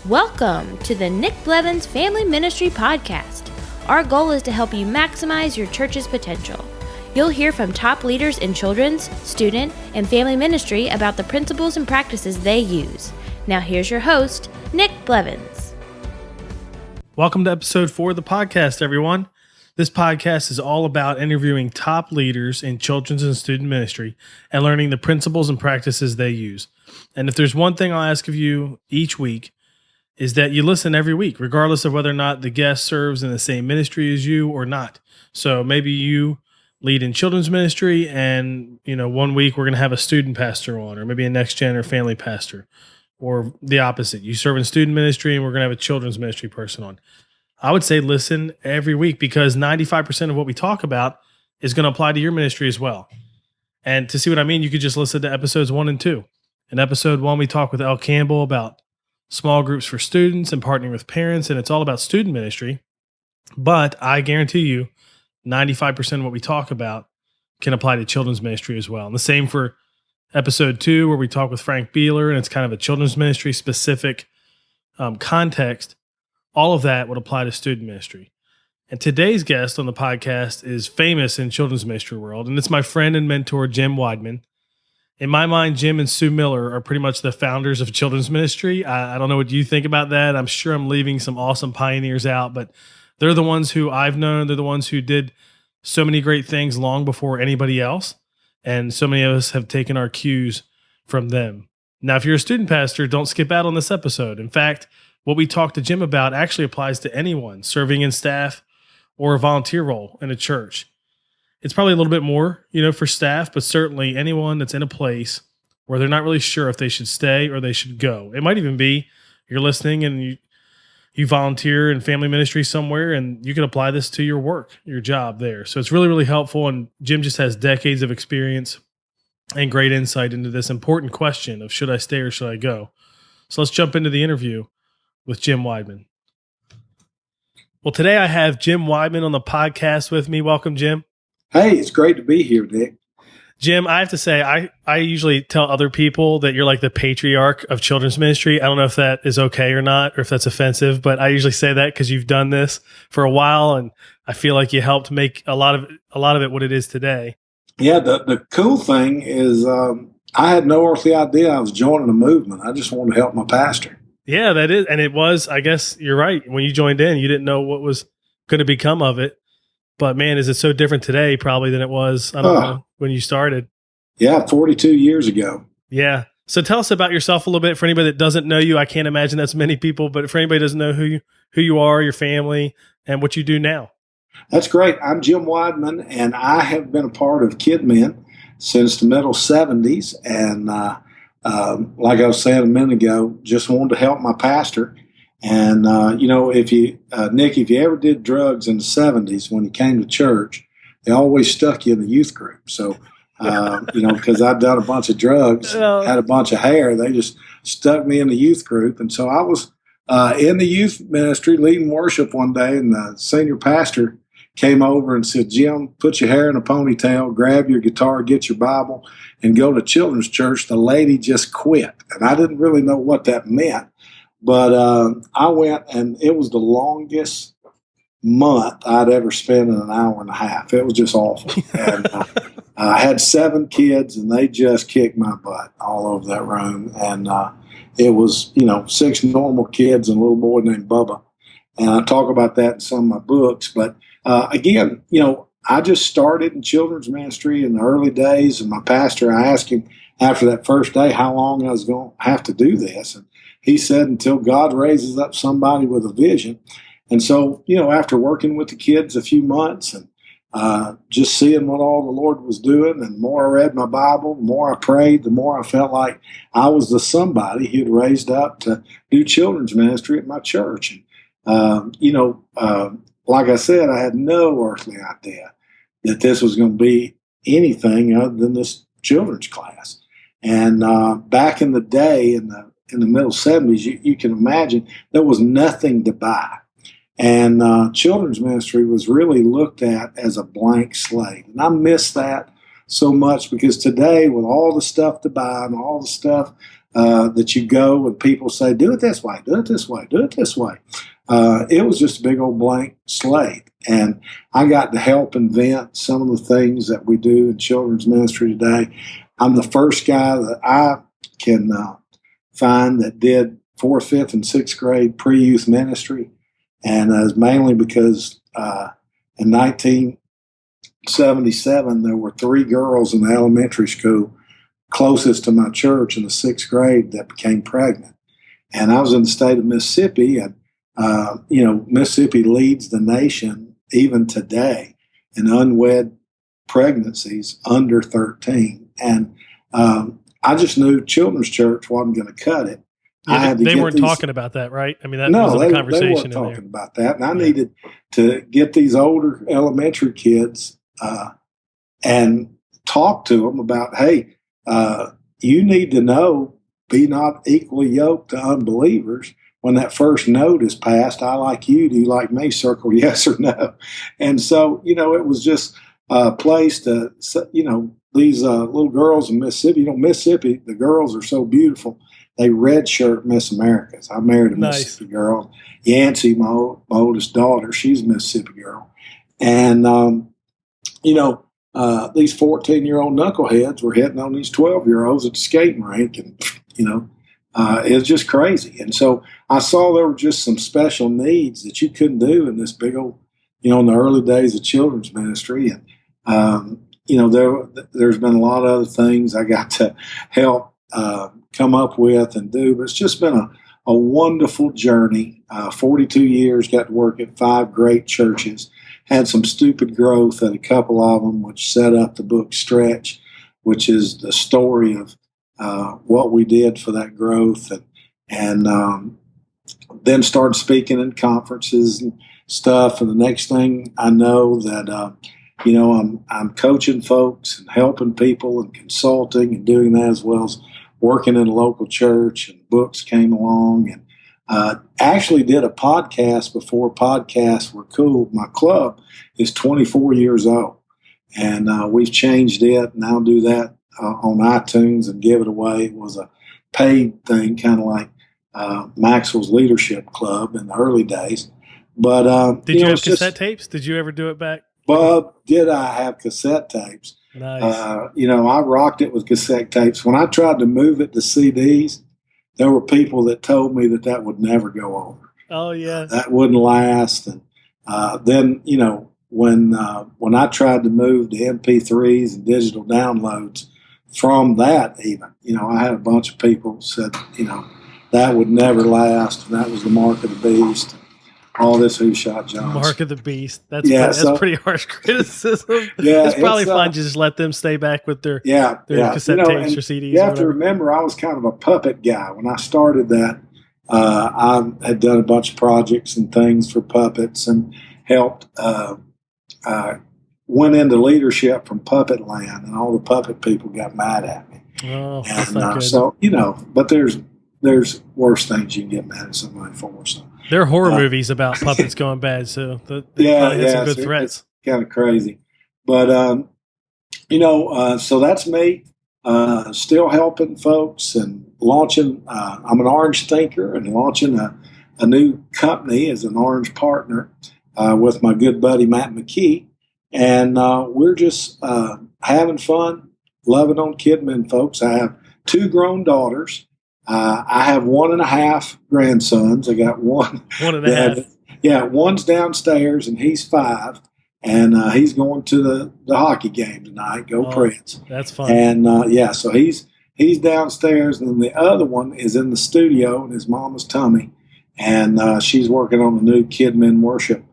Welcome to the Nick Blevins Family Ministry Podcast. Our goal is to help you maximize your church's potential. You'll hear from top leaders in children's, student, and family ministry about the principles and practices they use. Now here's your host, Nick Blevins. Welcome to episode 4 of the podcast, everyone. This podcast is all about interviewing top leaders in children's and student ministry and learning the principles and practices they use. And if there's one thing I'll ask of you each week, is that you listen every week, regardless of whether or not the guest serves in the same ministry as you or not. So maybe you lead in children's ministry and, 1 week we're going to have a student pastor on, or maybe a next gen or family pastor, or the opposite. You serve in student ministry and we're going to have a children's ministry person on. I would say listen every week because 95% of what we talk about is going to apply to your ministry as well. And to see what I mean, you could just listen to episodes 1 and 2. In episode 1, we talk with Elle Campbell about small groups for students and partnering with parents, and it's all about student ministry. But I guarantee you, 95% of what we talk about can apply to children's ministry as well. And the same for episode 2, where we talk with Frank Beeler, and it's kind of a children's ministry specific context. All of that would apply to student ministry. And today's guest on the podcast is famous in children's ministry world, and it's my friend and mentor, Jim Wideman. In my mind, Jim and Sue Miller are pretty much the founders of children's ministry. I don't know what you think about that. I'm sure I'm leaving some awesome pioneers out, but they're the ones who I've known. They're the ones who did so many great things long before anybody else. And so many of us have taken our cues from them. Now, if you're a student pastor, don't skip out on this episode. In fact, what we talked to Jim about actually applies to anyone serving in staff or a volunteer role in a church. It's probably a little bit more, for staff, but certainly anyone that's in a place where they're not really sure if they should stay or they should go. It might even be you're listening and you volunteer in family ministry somewhere, and you can apply this to your work, your job there. So it's really, really helpful. And Jim just has decades of experience and great insight into this important question of should I stay or should I go? So let's jump into the interview with Jim Wideman. Well, today I have Jim Wideman on the podcast with me. Welcome, Jim. Hey, it's great to be here, Nick. Jim, I have to say, I usually tell other people that you're like the patriarch of children's ministry. I don't know if that is okay or not, or if that's offensive, but I usually say that because you've done this for a while, and I feel like you helped make a lot of it what it is today. Yeah, the cool thing is I had no earthly idea I was joining a movement. I just wanted to help my pastor. Yeah, that is, and it was, I guess you're right. When you joined in, you didn't know what was going to become of it. But man, is it so different today probably than it was, I don't know, when you started. Yeah, 42 years ago. Yeah. So tell us about yourself a little bit. For anybody that doesn't know you, I can't imagine that's many people, but for anybody that doesn't know who you are, your family, and what you do now. That's great. I'm Jim Wideman, and I have been a part of KidMin since the middle 70s. And like I was saying a minute ago, just wanted to help my pastor. And, Nick, if you ever did drugs in the 70s when you came to church, they always stuck you in the youth group. So, because I'd done a bunch of drugs, had a bunch of hair, they just stuck me in the youth group. And so I was in the youth ministry leading worship one day, and the senior pastor came over and said, Jim, put your hair in a ponytail, grab your guitar, get your Bible, and go to children's church. The lady just quit. And I didn't really know what that meant. But I went, and it was the longest month I'd ever spent in an hour and a half. It was just awful. And I had 7 kids, and they just kicked my butt all over that room. And it was, 6 normal kids and a little boy named Bubba. And I talk about that in some of my books. But again, I just started in children's ministry in the early days. And my pastor, I asked him after that first day how long I was going to have to do this. And he said, until God raises up somebody with a vision. And so, after working with the kids a few months and just seeing what all the Lord was doing, and the more I read my Bible, the more I prayed, the more I felt like I was the somebody he had raised up to do children's ministry at my church. And, like I said, I had no earthly idea that this was going to be anything other than this children's class. And back in the day, in the middle 70s, you can imagine there was nothing to buy. And children's ministry was really looked at as a blank slate. And I miss that so much, because today, with all the stuff to buy and all the stuff that you go and people say, do it this way, do it this way, do it this way. It was just a big old blank slate. And I got to help invent some of the things that we do in children's ministry today. I'm the first guy that I can find that did 4th, 5th, and 6th grade pre-youth ministry. And it's mainly because in 1977, there were 3 girls in the elementary school closest to my church in the 6th grade that became pregnant. And I was in the state of Mississippi, and, Mississippi leads the nation even today in unwed pregnancies under 13. And I just knew children's church wasn't going to cut it. Yeah, they weren't talking about that, right? I mean, that wasn't a conversation. They weren't talking about that. And I needed to get these older elementary kids and talk to them about, hey, you need to know, be not equally yoked to unbelievers. When that first note is passed, I like you, do you like me? Circle yes or no. And so, it was just a place to, these little girls in Mississippi. Mississippi, the girls are so beautiful. They redshirt Miss Americas. I married a Mississippi girl. Yancey, my oldest daughter, she's a Mississippi girl. And, these 14-year-old knuckleheads were hitting on these 12-year-olds at the skating rink. And, it was just crazy. And so I saw there were just some special needs that you couldn't do in this big old, in the early days of children's ministry. And, there's been a lot of other things I got to help come up with and do, but it's just been a wonderful journey. 42 years, got to work at 5 great churches, had some stupid growth at a couple of them, which set up the book Stretch, which is the story of what we did for that growth, and then started speaking in conferences and stuff. And the next thing I know that, I'm coaching folks and helping people and consulting and doing that, as well as working in a local church, and books came along, and actually did a podcast before podcasts were cool. My club is 24 years old, and we've changed it. Now do that on iTunes and give it away. It was a paid thing, kind of like Maxwell's Leadership Club in the early days. But did you have cassette tapes? Did you ever do it back? Did I have cassette tapes? Nice. I rocked it with cassette tapes. When I tried to move it to CDs, there were people that told me that would never go over. Oh yeah, that wouldn't last. And then when I tried to move to MP3s and digital downloads from that, even I had a bunch of people said that would never last, and that was the mark of the beast. All this Who Shot John. Mark of the Beast. That's pretty harsh criticism. Yeah, it's probably fine to just let them stay back with their cassette tapes or CDs. You have to remember, I was kind of a puppet guy. When I started that, I had done a bunch of projects and things for puppets and helped, went into leadership from Puppet Land, and all the puppet people got mad at me. Oh, and that's not good. So, but there's worse things you can get mad at somebody for. So. There are horror movies about puppets going bad, so they probably had some good threats. It's kind of crazy. But, so that's me, still helping folks and launching. I'm an Orange thinker and launching a new company as an Orange partner with my good buddy Matt McKee. And we're just having fun, loving on Kidman folks. I have 2 grown daughters. I have 1.5 grandsons. I got one. 1.5. Yeah, one's downstairs, and he's 5, and he's going to the hockey game tonight. Go Preds! That's fun. And so he's downstairs, and then the other one is in the studio in his mama's tummy, and she's working on a new Kidman worship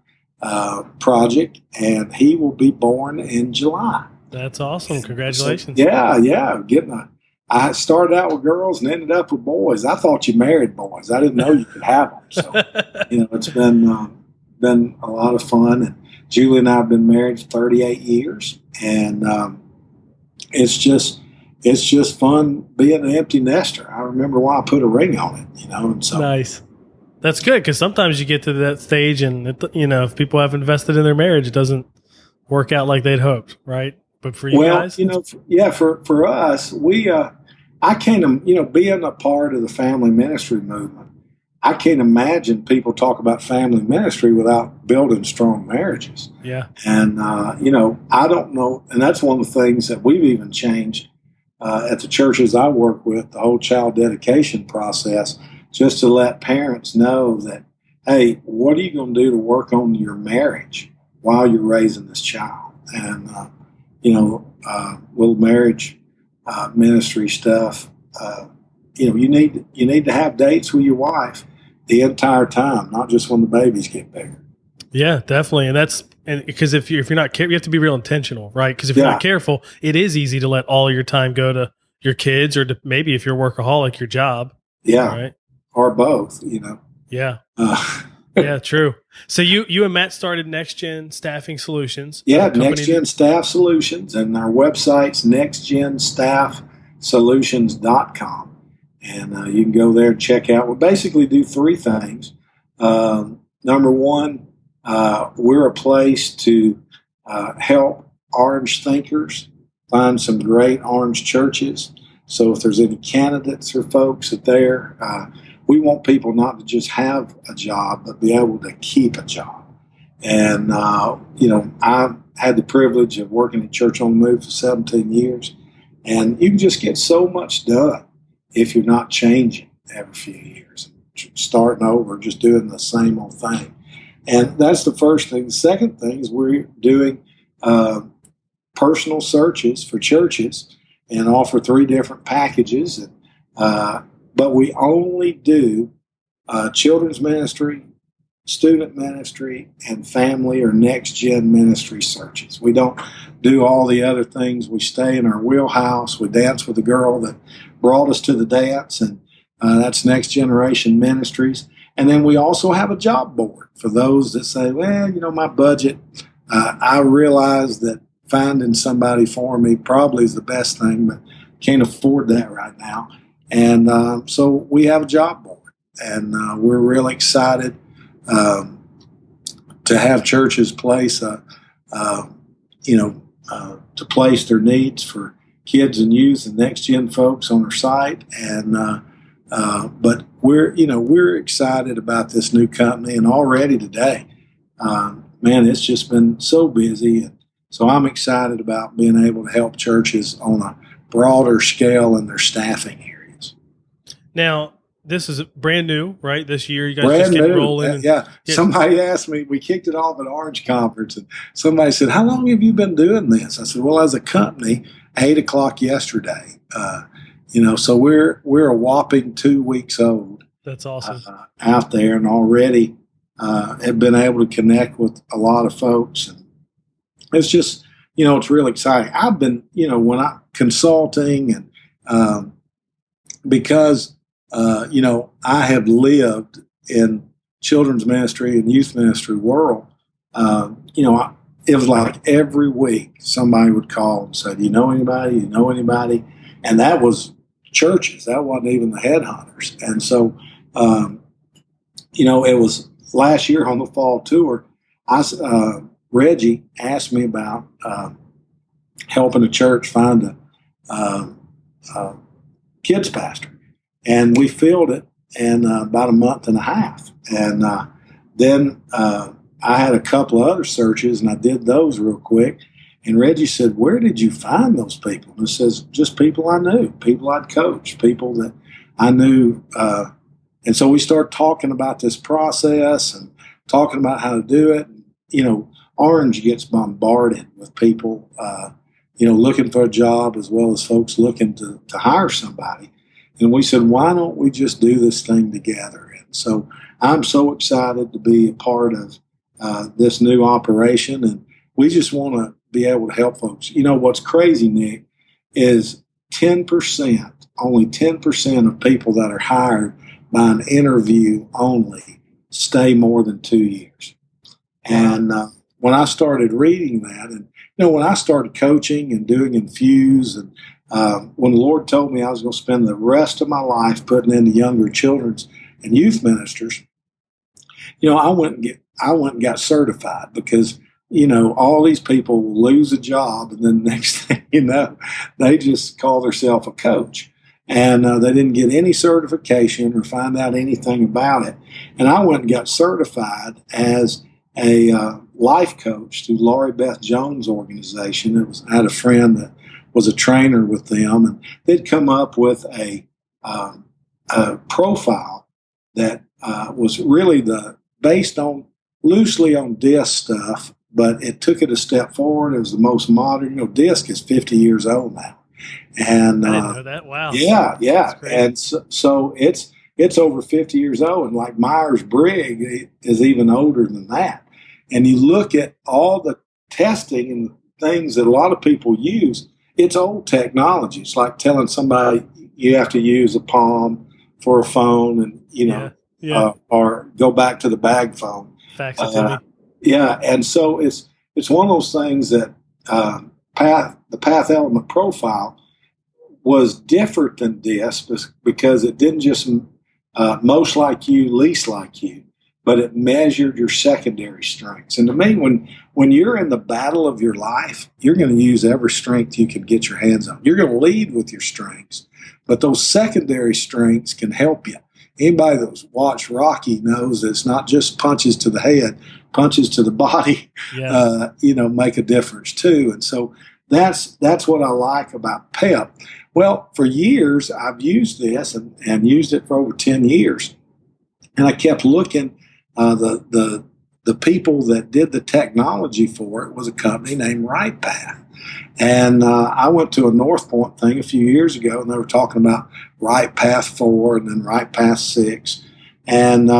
project, and he will be born in July. That's awesome! Congratulations! So, yeah, I started out with girls and ended up with boys. I thought you married boys. I didn't know you could have them. So, it's been a lot of fun. And Julie and I have been married for 38 years, and it's just fun being an empty nester. I remember why I put a ring on it. And so nice. That's good, because sometimes you get to that stage, and if people have invested in their marriage, it doesn't work out like they'd hoped, right? But for you guys, for us, I can't, being a part of the family ministry movement, I can't imagine people talk about family ministry without building strong marriages. Yeah. And, I don't know. And that's one of the things that we've even changed at the churches I work with, the whole child dedication process, just to let parents know that, hey, what are you going to do to work on your marriage while you're raising this child? And, little marriage ministry stuff. You need to have dates with your wife the entire time, not just when the babies get bigger. Yeah, definitely. And because if you're not careful, you have to be real intentional, right? Because if you're not careful, it is easy to let all your time go to your kids, or to maybe if you're a workaholic, your job. Yeah. Right. Or both, Yeah. Yeah, true. So you and Matt started Next Gen Staffing Solutions. Yeah, Next Gen Staff Solutions, and our website's nextgenstaffsolutions.com. And you can go there and check out. We basically do three things. Number one, we're a place to help Orange thinkers find some great Orange churches. So if there's any candidates or folks there, we want people not to just have a job, but be able to keep a job. And, I had the privilege of working at Church on the Move for 17 years. And you can just get so much done if you're not changing every few years, starting over, just doing the same old thing. And that's the first thing. The second thing is we're doing personal searches for churches and offer 3 different packages. But we only do children's ministry, student ministry, and family or next gen ministry searches. We don't do all the other things. We stay in our wheelhouse. We dance with the girl that brought us to the dance, and that's Next Generation Ministries. And then we also have a job board for those that say, well, my budget, I realize that finding somebody for me probably is the best thing, but can't afford that right now. And so we have a job board, and we're really excited to have churches place to place their needs for kids and youth and next gen folks on our site. And but we're excited about this new company, and already today, it's just been so busy. And so I'm excited about being able to help churches on a broader scale in their staffing areas. Now, this is brand new, right? This year, you guys just get rolling. Yeah. Somebody asked me, we kicked it off at Orange Conference, and somebody said, how long have you been doing this? I said, well, as a company, 8 o'clock yesterday. So we're a whopping 2 weeks old. That's awesome. Out there, and already have been able to connect with a lot of folks. And it's just, it's really exciting. I've been, when I'm consulting, and because I have lived in children's ministry and youth ministry world. It was like every week somebody would call and say, do you know anybody? Do you know anybody? And that was churches. That wasn't even the headhunters. And so, it was last year on the fall tour, Reggie asked me about helping a church find a kids pastor. And we filled it in about a month and a half. And then I had a couple of other searches, and I did those real quick. And Reggie said, where did you find those people? And it says, just people I knew, people I'd coached, people that I knew. And so we started talking about this process and talking about how to do it. Orange gets bombarded with people, looking for a job, as well as folks looking to hire somebody. And we said, why don't we just do this thing together? And so I'm so excited to be a part of this new operation. And we just want to be able to help folks. What's crazy, Nick, is only 10% of people that are hired by an interview only stay more than 2 years. And when I started reading that, and, when I started coaching and doing Infuse, and when the Lord told me I was going to spend the rest of my life putting into younger children's and youth ministers, I went and got certified, because all these people will lose a job, and then next thing you know, they just call themselves a coach. And they didn't get any certification or find out anything about it. And I went and got certified as a life coach through Laurie Beth Jones' organization. I had a friend that was a trainer with them, and they'd come up with a profile that was really based on loosely on DISC stuff, but it took it a step forward. It was the most modern. DISC is 50 years old now. And I didn't know that. Wow. Yeah. And so it's over 50 years old. And like Myers-Briggs is even older than that. And you look at all the testing and things that a lot of people use, it's old technology. It's like telling somebody you have to use a palm for a phone and, or go back to the bag phone. Fax it to me. Yeah. And so it's one of those things that the path element profile was different than DISC because it didn't just most like you, least like you, but it measured your secondary strengths. And to me, when you're in the battle of your life, you're going to use every strength you can get your hands on. You're going to lead with your strengths, but those secondary strengths can help you. Anybody that's watched Rocky knows that it's not just punches to the head, punches to the body, make a difference too. And so that's what I like about PEP. Well, for years, I've used this and used it for over 10 years. And I kept looking. The people that did the technology for it was a company named Right Path. And I went to a North Point thing a few years ago, and they were talking about Right Path 4 and then Right Path 6. And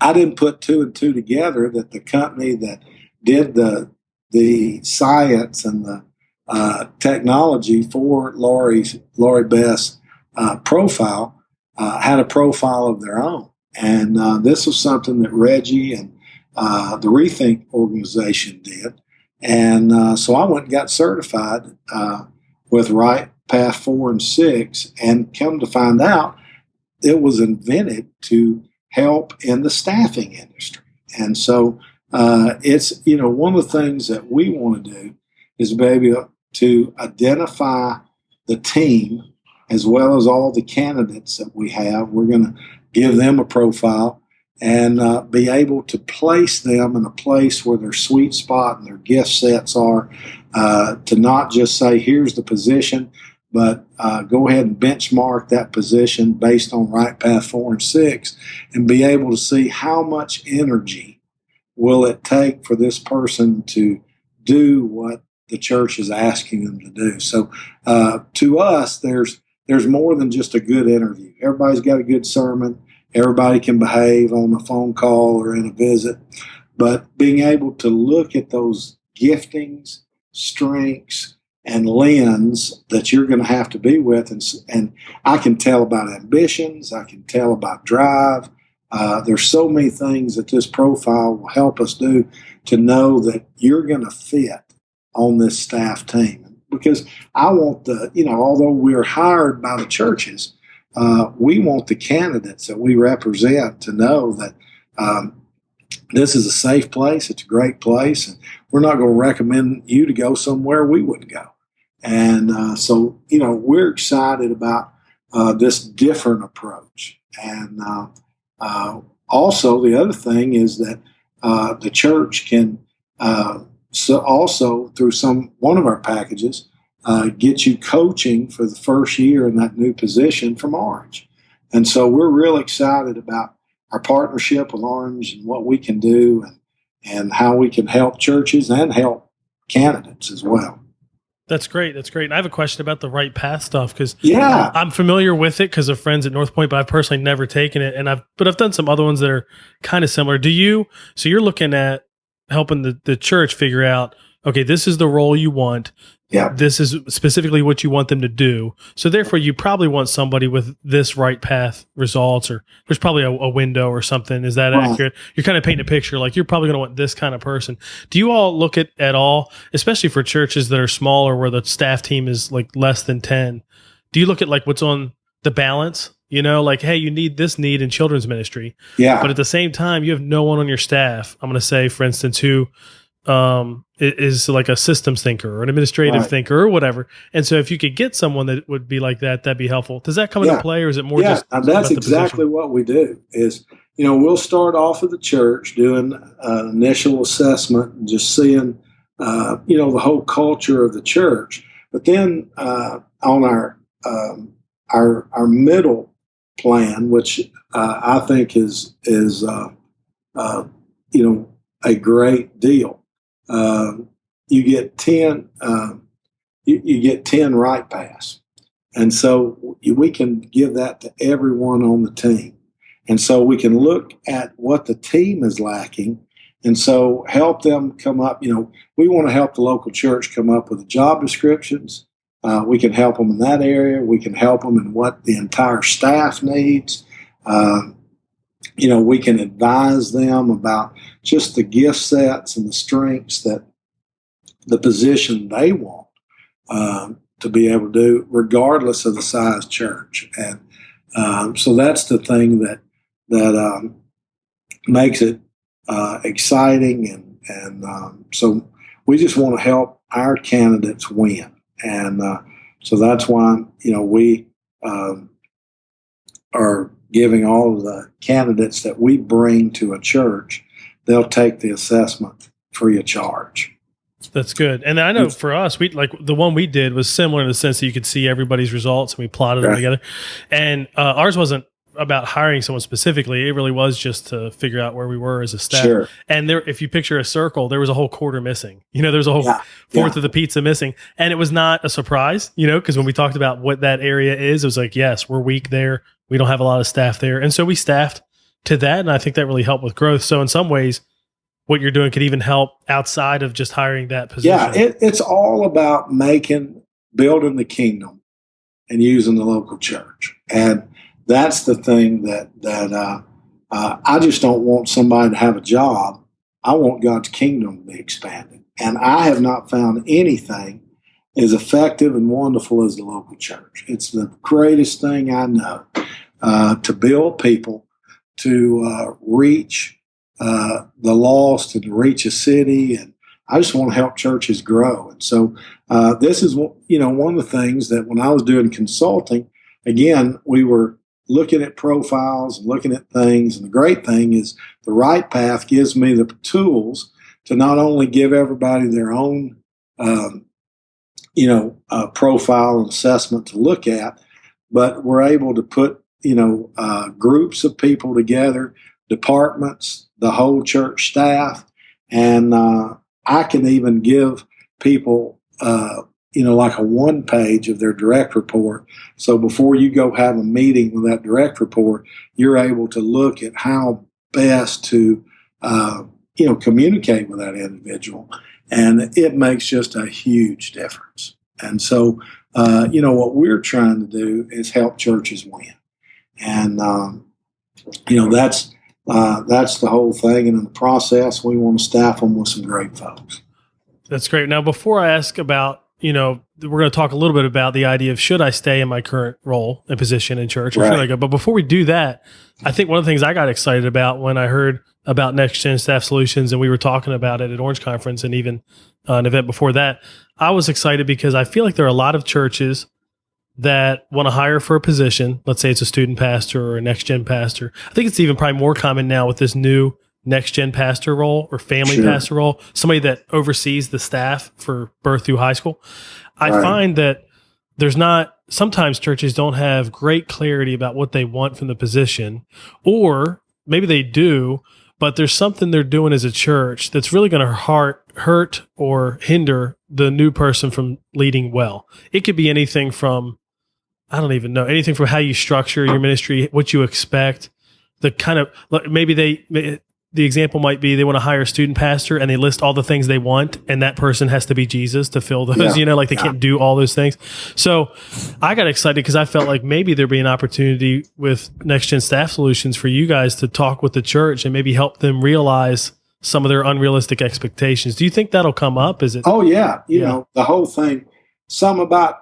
I didn't put two and two together that the company that did the science and the technology for Laurie Beth's profile had a profile of their own. And this was something that Reggie and the Rethink organization did. And so I went and got certified with Right Path 4 and 6, and come to find out it was invented to help in the staffing industry. And so it's, one of the things that we want to do is be able to identify the team as well as all the candidates that we have. We're going to give them a profile and be able to place them in a place where their sweet spot and their gift sets are, to not just say, here's the position, but go ahead and benchmark that position based on Right Path 4 and 6 and be able to see how much energy will it take for this person to do what the church is asking them to do. So to us, there's more than just a good interview. Everybody's got a good sermon. Everybody can behave on a phone call or in a visit. But being able to look at those giftings, strengths, and lens that you're going to have to be with, and I can tell about ambitions. I can tell about drive. There's so many things that this profile will help us do to know that you're going to fit on this staff team. Because I want although we're hired by the churches, we want the candidates that we represent to know that this is a safe place. It's a great place. And we're not going to recommend you to go somewhere we wouldn't go. And so, we're excited about this different approach. And also, the other thing is that the church can also, through one of our packages, get you coaching for the first year in that new position from Orange. And so we're really excited about our partnership with Orange and what we can do and how we can help churches and help candidates as well. That's great. That's great. And I have a question about the Right Path stuff because I'm familiar with it because of friends at North Point, but I've personally never taken it. But I've done some other ones that are kind of similar. So you're looking at helping the church figure out, okay, this is the role you want. Yeah. This is specifically what you want them to do. So therefore, you probably want somebody with this Right Path results, or there's probably a window or something. Is that accurate? You're kind of painting a picture like you're probably going to want this kind of person. Do you all look at all, especially for churches that are smaller where the staff team is like less than 10? Do you look at like what's on the balance? Like, hey, you need this need in children's ministry. Yeah. But at the same time, you have no one on your staff, I'm going to say, for instance, who is like a systems thinker or an administrative Right. thinker or whatever. And so if you could get someone that would be like that, that'd be helpful. Does that come into Yeah. play, or is it more Yeah, just and about that's the exactly position? what we do is, we'll start off at the church doing an initial assessment and just seeing, the whole culture of the church. But then on our middle plan, which I think is a great deal, you get 10 you get 10 right pass. And so we can give that to everyone on the team. And so we can look at what the team is lacking. And so help them come up. We want to help the local church come up with the job descriptions. We can help them in that area. We can help them in what the entire staff needs. We can advise them about just the gift sets and the strengths that the position they want to be able to do, regardless of the size church. And so that's the thing that makes it exciting. And so we just want to help our candidates win. And so that's why, we are giving all of the candidates that we bring to a church, they'll take the assessment free of charge. That's good. And I know for us, we like the one we did was similar in the sense that you could see everybody's results and we plotted them together. And ours wasn't about hiring someone specifically. It really was just to figure out where we were as a staff. Sure. And there, if you picture a circle, there was a whole quarter missing. There's a whole fourth of the pizza missing. And it was not a surprise, because when we talked about what that area is, it was like, yes, we're weak there. We don't have a lot of staff there. And so we staffed to that. And I think that really helped with growth. So in some ways, what you're doing could even help outside of just hiring that position. Yeah, it's all about building the kingdom and using the local church. And that's the thing that I just don't want somebody to have a job. I want God's kingdom to be expanded. And I have not found anything as effective and wonderful as the local church. It's the greatest thing I know to build people, to reach the lost and to reach a city. And I just want to help churches grow. And so this is, one of the things that when I was doing consulting, again, we were looking at profiles and looking at things. And the great thing is the right path gives me the tools to not only give everybody their own, profile and assessment to look at, but we're able to put, groups of people together, departments, the whole church staff. And I can even give people, like a one page of their direct report. So before you go have a meeting with that direct report, you're able to look at how best to, communicate with that individual. And it makes just a huge difference. And so, what we're trying to do is help churches win. And, that's the whole thing. And in the process, we want to staff them with some great folks. That's great. Now, before I ask about, we're going to talk a little bit about the idea of should I stay in my current role and position in church or should I go? But before we do that, I think one of the things I got excited about when I heard about Next Gen Staff Solutions and we were talking about it at Orange Conference and even an event before that, I was excited because I feel like there are a lot of churches that want to hire for a position. Let's say it's a student pastor or a next gen pastor. I think it's even probably more common now with this new next gen pastor role or family pastor role, somebody that oversees the staff for birth through high school. I find that sometimes churches don't have great clarity about what they want from the position, or maybe they do, but there's something they're doing as a church that's really going to hurt or hinder the new person from leading well. It could be anything from, I don't even know, anything from how you structure your ministry, what you expect, the kind of, maybe the example might be they want to hire a student pastor and they list all the things they want, and that person has to be Jesus to fill those, they can't do all those things. So I got excited because I felt like maybe there'd be an opportunity with Next Gen Staff Solutions for you guys to talk with the church and maybe help them realize some of their unrealistic expectations. Do you think that'll come up? Is it? Oh yeah. You know, the whole thing, some about,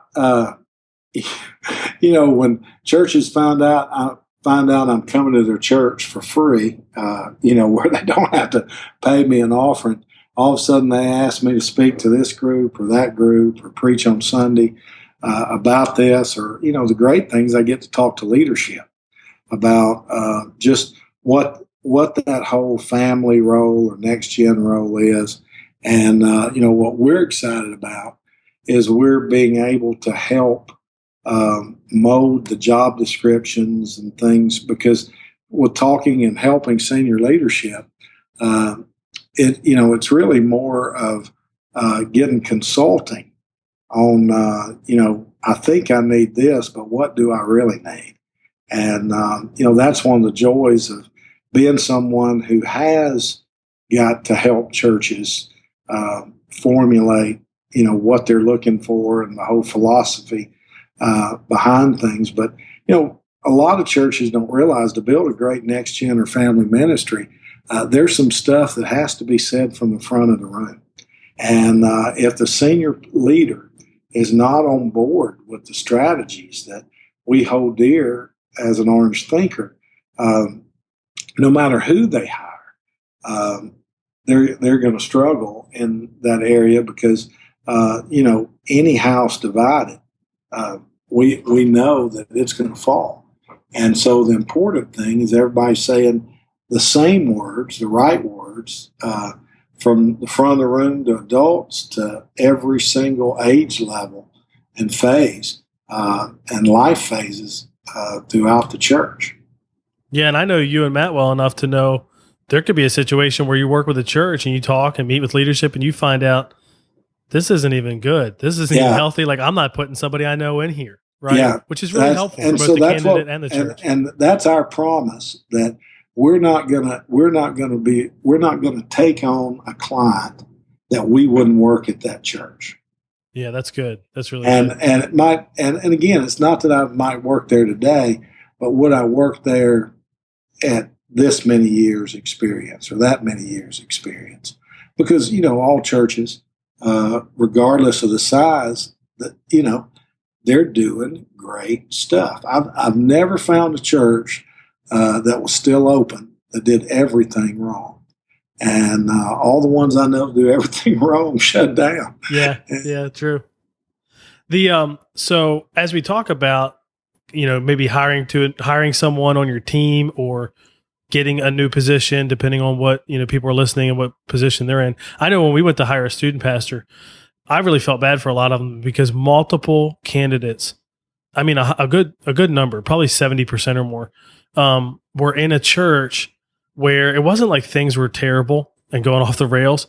when churches find out I'm coming to their church for free, where they don't have to pay me an offering. all of a sudden they ask me to speak to this group or that group or preach on Sunday about this, or, the great things, I get to talk to leadership about just what that whole family role or next gen role is. And, what we're excited about is we're being able to help mold the job descriptions and things, because with talking and helping senior leadership, it's really more of getting consulting on, I think I need this, but what do I really need? And, that's one of the joys of being someone who has got to help churches formulate, what they're looking for and the whole philosophy behind things. But, a lot of churches don't realize to build a great next gen or family ministry, there's some stuff that has to be said from the front of the room. And if the senior leader is not on board with the strategies that we hold dear as an Orange thinker, no matter who they hire, they're going to struggle in that area, because any house divided, we know that it's going to fall. And so the important thing is everybody saying the same words, the right words, from the front of the room to adults to every single age level and phase and life phases throughout the church. Yeah, and I know you and Matt well enough to know there could be a situation where you work with a church and you talk and meet with leadership and you find out this isn't even good. This isn't even healthy. Like, I'm not putting somebody I know in here, right? Yeah, which is really helpful for both the candidate and the church. And that's our promise, that we're not gonna take on a client that we wouldn't work at that church. Yeah, that's good. That's really good. And it might, and again, it's not that I might work there today, but would I work there at this many years experience or that many years experience? Because, all churches, regardless of the size, that, they're doing great stuff. I've never found a church that was still open that did everything wrong. And all the ones I know do everything wrong shut down. Yeah, true. So as we talk about, maybe hiring someone on your team or getting a new position, depending on what, people are listening and what position they're in. I know when we went to hire a student pastor, I really felt bad for a lot of them because multiple candidates, I mean, a good number, probably 70% or more, were in a church where it wasn't like things were terrible and going off the rails.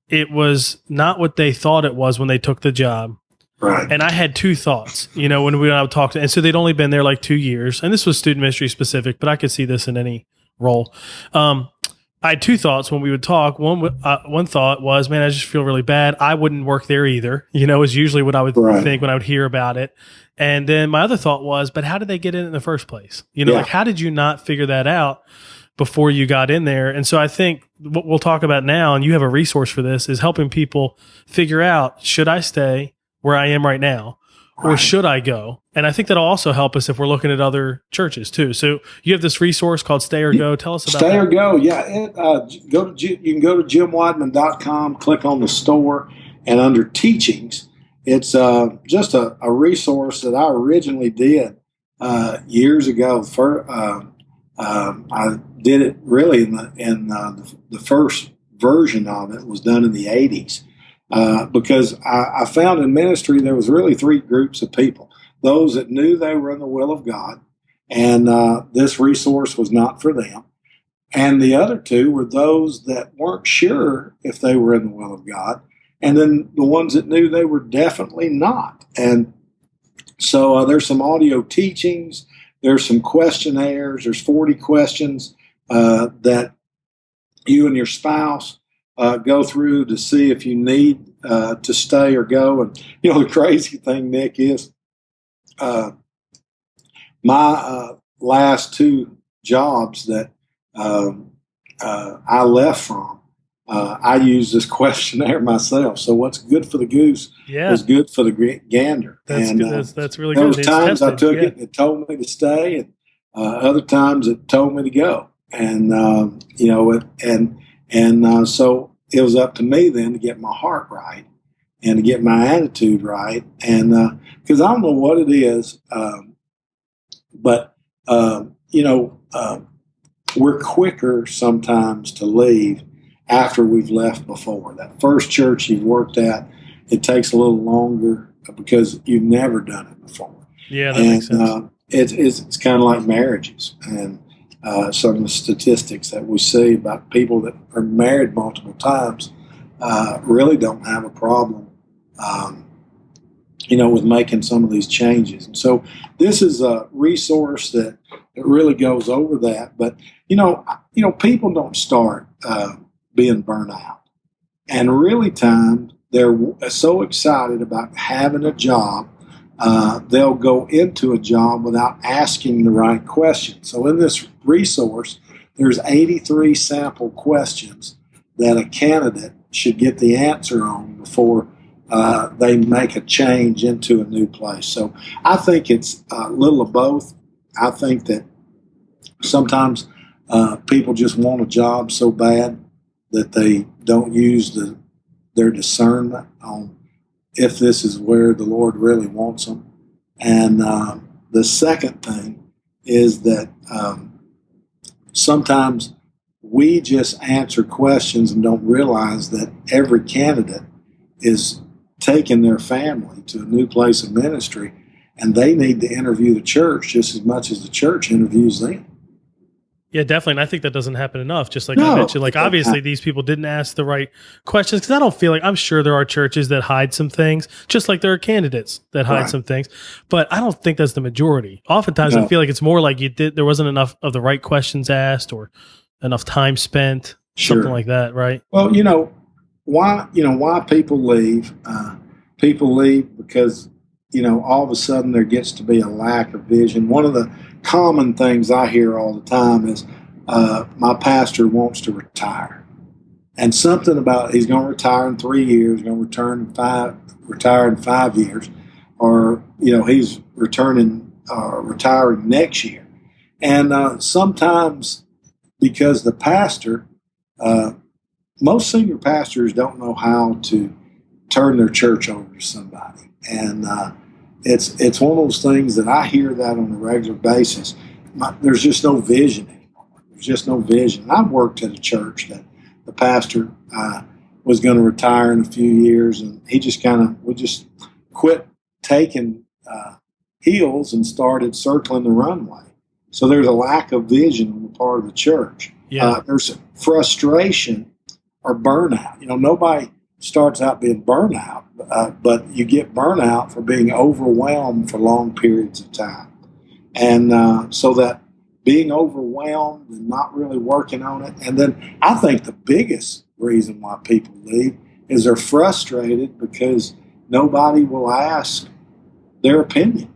It was not what they thought it was when they took the job. Right. And I had two thoughts, when I would talk to, and so they'd only been there like 2 years, and this was student ministry specific, but I could see this in any role. I had two thoughts when we would talk. One thought was, man, I just feel really bad. I wouldn't work there either, is usually what I would think when I would hear about it. And then my other thought was, but how did they get in the first place? Like, how did you not figure that out before you got in there? And so I think what we'll talk about now, and you have a resource for this, is helping people figure out, should I stay where I am right now, or should I go? And I think that'll also help us if we're looking at other churches too. So you have this resource called Stay or Go. Tell us about Stay that. or Go. Yeah. You can go to jimwideman.com, click on the store, and under teachings, it's just a resource that I originally did years ago. I did it really in the first version of it was done in the 80s. Because I found in ministry there was really three groups of people: those that knew they were in the will of God, and this resource was not for them, and the other two were those that weren't sure if they were in the will of God, and then the ones that knew they were definitely not. And so there's some audio teachings, there's some questionnaires, there's 40 questions that you and your spouse go through to see if you need to stay or go. And, the crazy thing, Nick, is my last two jobs that I left from, I used this questionnaire myself. So what's good for the goose is good for the gander. That's and good. That's really good. Those times I took it, it told me to stay, and other times it told me to go. And, so it was up to me then to get my heart right and to get my attitude right. And because I don't know what it is, but, we're quicker sometimes to leave after we've left before. That first church you've worked at, it takes a little longer because you've never done it before. Yeah, that makes sense. It's kind of like marriages, and some of the statistics that we see about people that are married multiple times really don't have a problem, with making some of these changes. And so this is a resource that really goes over that. But people don't start being burnt out, and really timed they're so excited about having a job. They'll go into a job without asking the right questions. So in this resource, there's 83 sample questions that a candidate should get the answer on before they make a change into a new place. So I think it's a little of both. I think that sometimes people just want a job so bad that they don't use their discernment on if this is where the Lord really wants them. And the second thing is that sometimes we just answer questions and don't realize that every candidate is taking their family to a new place of ministry, and they need to interview the church just as much as the church interviews them. Yeah, definitely. And I think that doesn't happen enough. Just like I mentioned, like obviously these people didn't ask the right questions, because I don't feel like, I'm sure there are churches that hide some things, just like there are candidates that hide some things, but I don't think that's the majority. Oftentimes I feel like it's more like there wasn't enough of the right questions asked or enough time spent, something like that, right? Well, why people leave. People leave because, all of a sudden there gets to be a lack of vision. One of the common things I hear all the time is my pastor wants to retire. And something about he's going to retire in 3 years, going to retire in 5 years, or, he's retiring next year. And sometimes because the pastor, most senior pastors don't know how to turn their church over to somebody. And it's one of those things that I hear that on a regular basis. There's just no vision anymore. There's just no vision. I've worked at a church that the pastor was going to retire in a few years, and we just quit taking heels and started circling the runway. So there's a lack of vision on the part of the church. Yeah. There's frustration or burnout. Nobody starts out being burnout, but you get burnout for being overwhelmed for long periods of time. And so that being overwhelmed and not really working on it. And then I think the biggest reason why people leave is they're frustrated because nobody will ask their opinion.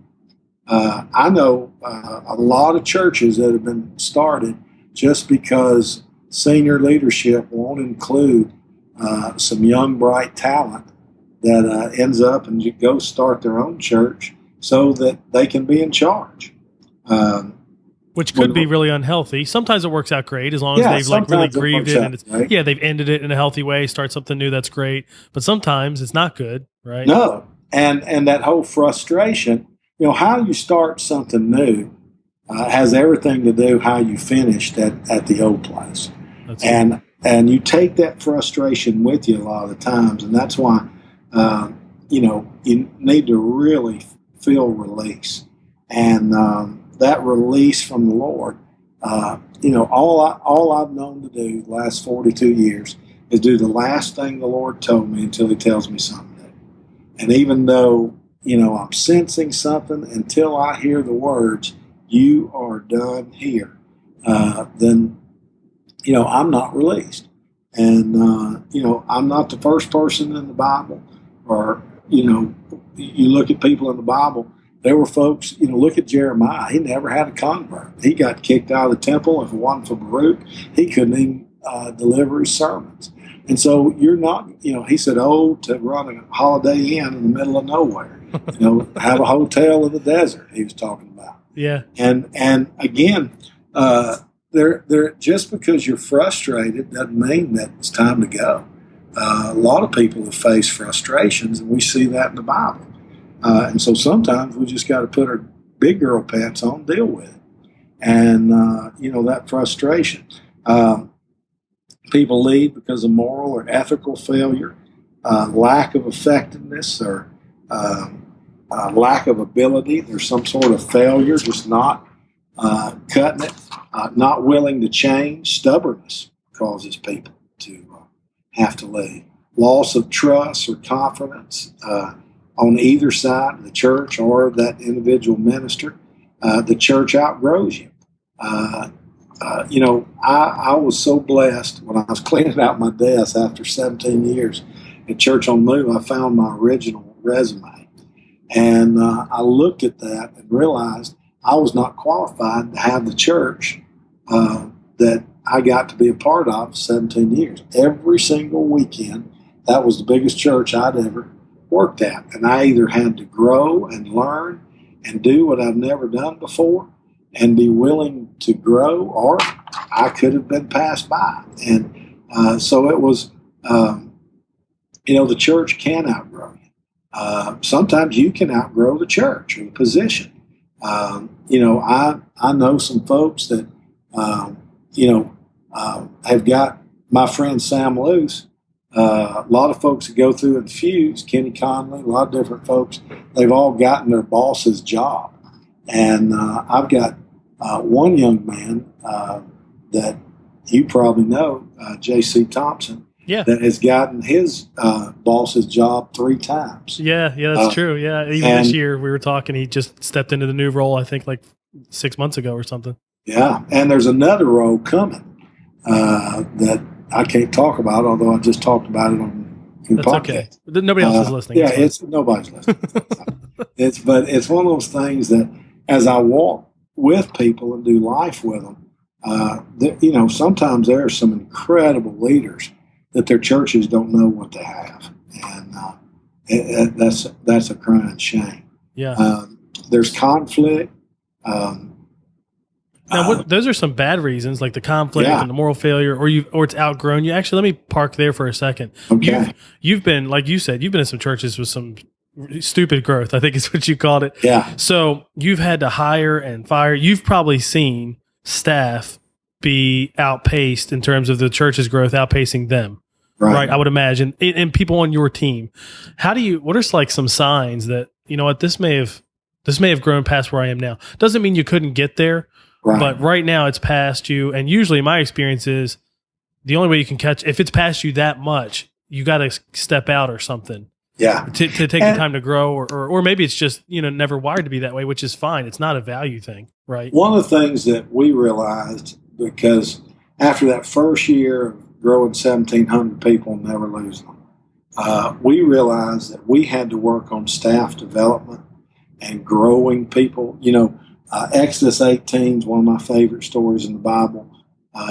I know a lot of churches that have been started just because senior leadership won't include some young, bright talent that ends up and go start their own church so that they can be in charge. Which could be really unhealthy. Sometimes it works out great as long as they've really grieved it and they've ended it in a healthy way, start something new, that's great. But sometimes it's not good, right? No. And that whole frustration, how you start something new has everything to do how you finished at the old place. And you take that frustration with you a lot of the times, and that's why you need to really feel release, and that release from the Lord. All I've known to do the last 42 years is do the last thing the Lord told me until He tells me something new. And even though I'm sensing something, until I hear the words, "You are done here," then I'm not released. And, I'm not the first person in the Bible, or, you look at people in the Bible, there were folks, look at Jeremiah. He never had a convert. He got kicked out of the temple. If it wasn't for Baruch, he couldn't even deliver his sermons. And so you're not, he said, to run a Holiday Inn in the middle of nowhere, have a hotel in the desert, he was talking about. Yeah. And again, they're just because you're frustrated doesn't mean that it's time to go. a lot of people have faced frustrations, and we see that in the Bible. And so sometimes we just got to put our big girl pants on, deal with it. And, that frustration. People leave because of moral or ethical failure, lack of effectiveness, or lack of ability. There's some sort of failure, just not cutting it, not willing to change. Stubbornness causes people to have to leave. Loss of trust or confidence on either side of the church or that individual minister. The church outgrows you. I was so blessed when I was cleaning out my desk after 17 years at Church on the Move. I found my original resume, and I looked at that and realized I was not qualified to have the church that I got to be a part of 17 years. Every single weekend, that was the biggest church I'd ever worked at, and I either had to grow and learn and do what I've never done before and be willing to grow, or I could have been passed by. And so it was, the church can outgrow you. Sometimes you can outgrow the church or the position. I know some folks that, have got my friend Sam Luce. A lot of folks that go through Infuse, Kenny Conley, a lot of different folks, they've all gotten their boss's job. And I've got one young man that you probably know, J.C. Thompson, that has gotten his boss's job 3 times. Yeah, that's true. Yeah, even this year we were talking, he just stepped into the new role, I think like 6 months ago or something. Yeah, and there's another role coming that I can't talk about, although I just talked about it on the podcast. Okay. Nobody else is listening. Nobody's listening. But it's one of those things that as I walk with people and do life with them, sometimes there are some incredible leaders that their churches don't know what they have, and that's a crying shame. Yeah, there's conflict. Now, those are some bad reasons, like the conflict and the moral failure, or it's outgrown you. Actually, let me park there for a second. Okay. You've been, like you said, you've been in some churches with some stupid growth, I think is what you called it. Yeah. So you've had to hire and fire. You've probably seen staff be outpaced in terms of the church's growth, outpacing them. Right. I would imagine, and people on your team. What are like some signs that, this may have grown past where I am now? Doesn't mean you couldn't get there. Right. But right now it's past you. And usually my experience is the only way you can catch, if it's past you that much, you got to step out or something. Yeah. To take the time to grow, or maybe it's just, never wired to be that way, which is fine. It's not a value thing, right? One of the things that we realized, because after that first year of growing 1,700 people and never losing them, we realized that we had to work on staff development and growing people. Exodus 18 is one of my favorite stories in the Bible.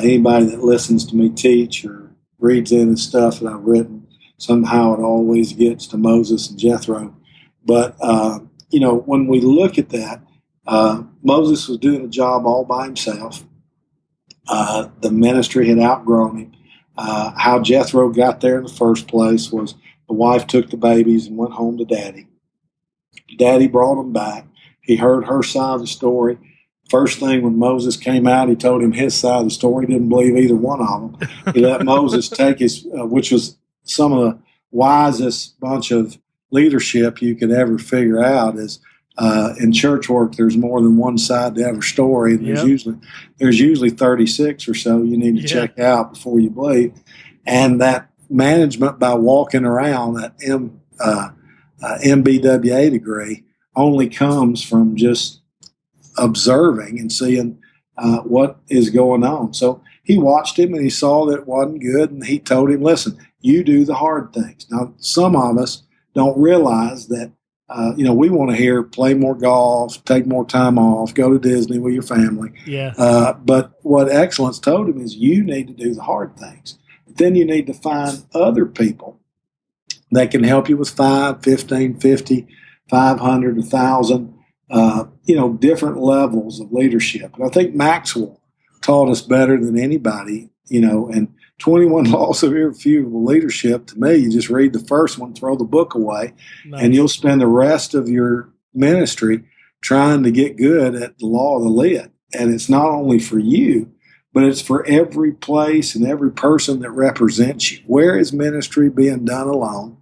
Anybody that listens to me teach or reads any stuff that I've written, somehow it always gets to Moses and Jethro. But, when we look at that, Moses was doing a job all by himself. The ministry had outgrown him. How Jethro got there in the first place was the wife took the babies and went home to Daddy. Daddy brought them back. He heard her side of the story. First thing when Moses came out, he told him his side of the story. He didn't believe either one of them. He let Moses take his, which was some of the wisest bunch of leadership you could ever figure out. Is in church work, there's more than one side to every story. And there's usually 36 or so you need to check out before you believe. And that management by walking around, that MBWA degree, only comes from just observing and seeing what is going on. So he watched him and he saw that it wasn't good, and he told him, listen, you do the hard things. Now, some of us don't realize that, we want to hear play more golf, take more time off, go to Disney with your family. Yeah. But what Excellence told him is you need to do the hard things. But then you need to find other people that can help you with 5, 15, 50, 500, 1,000, different levels of leadership. And I think Maxwell taught us better than anybody and 21 Laws of Irrefutable Leadership, to me, you just read the first one, throw the book away, Nice. and you'll spend the rest of your ministry trying to get good at the law of the lid. And it's not only for you, but it's for every place and every person that represents you. Where is ministry being done alone?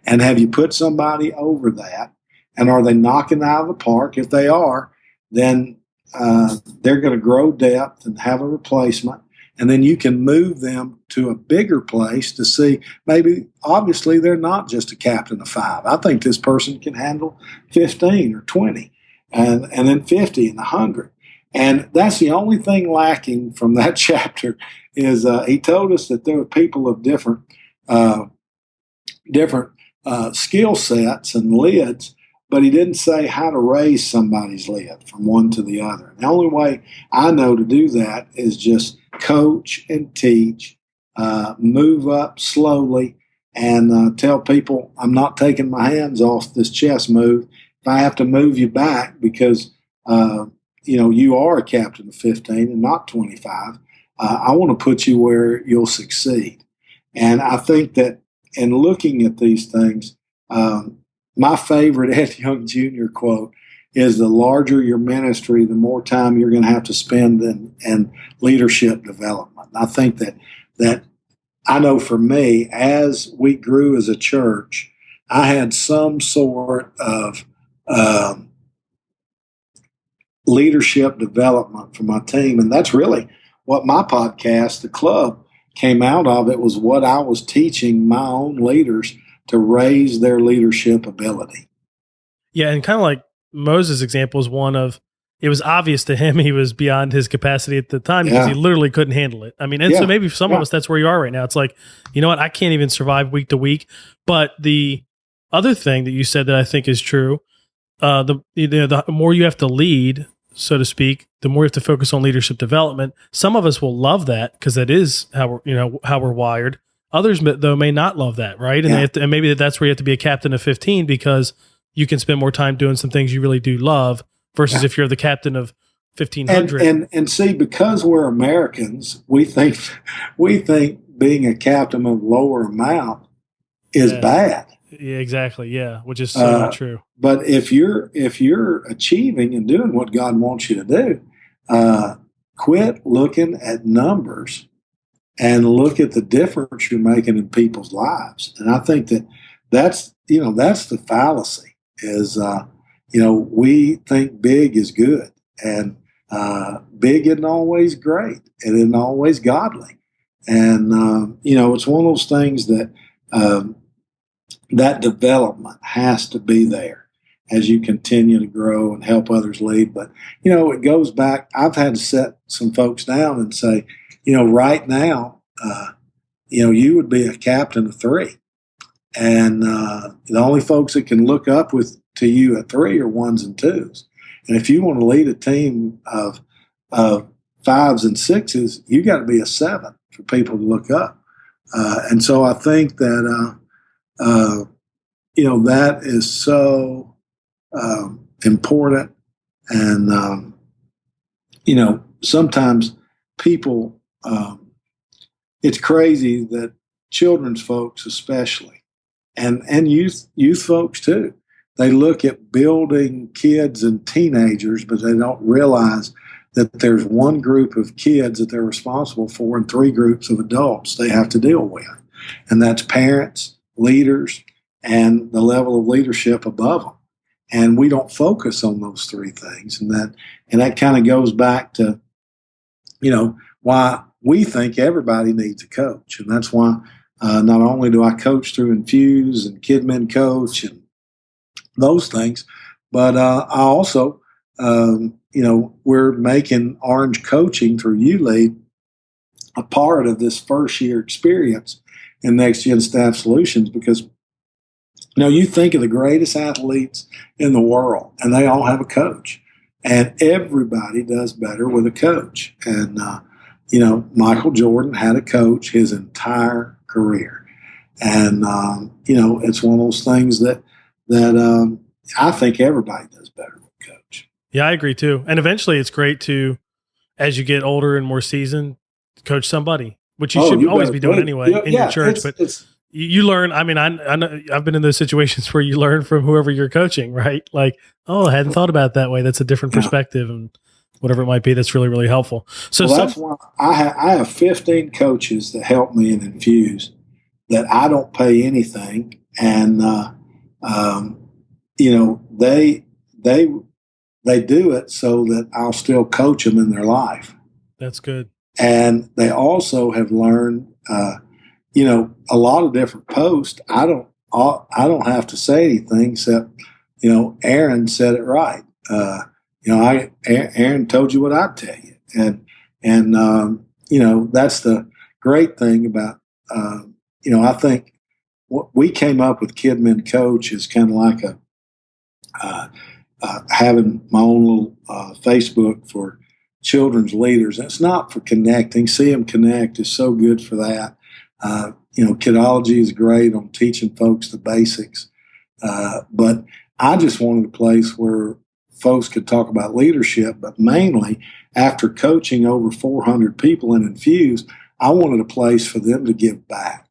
And have you put somebody over that? And are they knocking out of the park? If they are, then they're going to grow depth and have a replacement. And then you can move them to a bigger place to see, maybe, obviously, they're not just a captain of 5. I think this person can handle 15 or 20 and then 50 and 100. And that's the only thing lacking from that chapter is he told us that there were people of different skill sets and lids, but he didn't say how to raise somebody's lid from one to the other. And the only way I know to do that is just coach and teach, move up slowly, and tell people I'm not taking my hands off this chess move. If I have to move you back because you are a captain of 15 and not 25, I want to put you where you'll succeed. And I think that in looking at these things, my favorite Ed Young Jr. quote is, the larger your ministry, the more time you're going to have to spend in leadership development. And I think that I know for me, as we grew as a church, I had some sort of leadership development for my team. And that's really what my podcast, The Club, came out of. It was what I was teaching my own leaders to raise their leadership ability. Yeah, and kind of like Moses' example is one of, it was obvious to him he was beyond his capacity at the time because he literally couldn't handle it. I mean, and so maybe for some of us, that's where you are right now. It's like, you know what, I can't even survive week to week. But the other thing that you said that I think is true, the more you have to lead, so to speak, the more you have to focus on leadership development. Some of us will love that because that is how we're wired. Others, though, may not love that, right? And, and maybe that's where you have to be a captain of 15 because you can spend more time doing some things you really do love versus if you're the captain of 1,500. And see, because we're Americans, we think being a captain of lower amount is bad. Yeah, exactly. Yeah, which is so not true. But if you're achieving and doing what God wants you to do, quit looking at numbers and look at the difference you're making in people's lives. And I think that's the fallacy is, we think big is good, and big isn't always great. It isn't always godly. And, it's one of those things that that development has to be there as you continue to grow and help others lead. But, it goes back. I've had to set some folks down and say, right now, you would be a captain of 3. And the only folks that can look up to you at 3 are 1s and 2s. And if you want to lead a team of 5s and 6s, you got to be a 7 for people to look up. And so I think that, that is so important. And, sometimes people, it's crazy that children's folks especially, and youth folks too, they look at building kids and teenagers, but they don't realize that there's one group of kids that they're responsible for and 3 groups of adults they have to deal with. And that's parents, leaders, and the level of leadership above them. And we don't focus on those 3 things. And that kind of goes back to, why we think everybody needs a coach. And that's why not only do I coach through Infuse and KidMin Coach and those things, but I also, we're making Orange Coaching through ULead a part of this first year experience in Next Gen Staff Solutions, because you think of the greatest athletes in the world, and they all have a coach, and everybody does better with a coach. And Michael Jordan had a coach his entire career, and it's one of those things that I think everybody does better with a coach. Yeah, I agree too. And eventually, it's great to, as you get older and more seasoned, coach somebody. which you should always be doing anyway in your church. But it's you learn. I mean, I know I've been in those situations where you learn from whoever you're coaching, right? Like, oh, I hadn't thought about it that way. That's a different perspective, and whatever it might be, that's really, really helpful. So that's why I have 15 coaches that help me in Infuse that I don't pay anything, and they do it so that I'll still coach them in their life. That's good. And they also have learned, a lot of different posts. I don't have to say anything except, Aaron said it right. Aaron told you what I tell you, and that's the great thing about, I think what we came up with Kid Men Coach is kind of like having my own little Facebook for children's leaders. And it's not for connecting. See Them Connect is so good for that. Kidology is great on teaching folks the basics. But I just wanted a place where folks could talk about leadership, but mainly after coaching over 400 people in Infuse, I wanted a place for them to give back.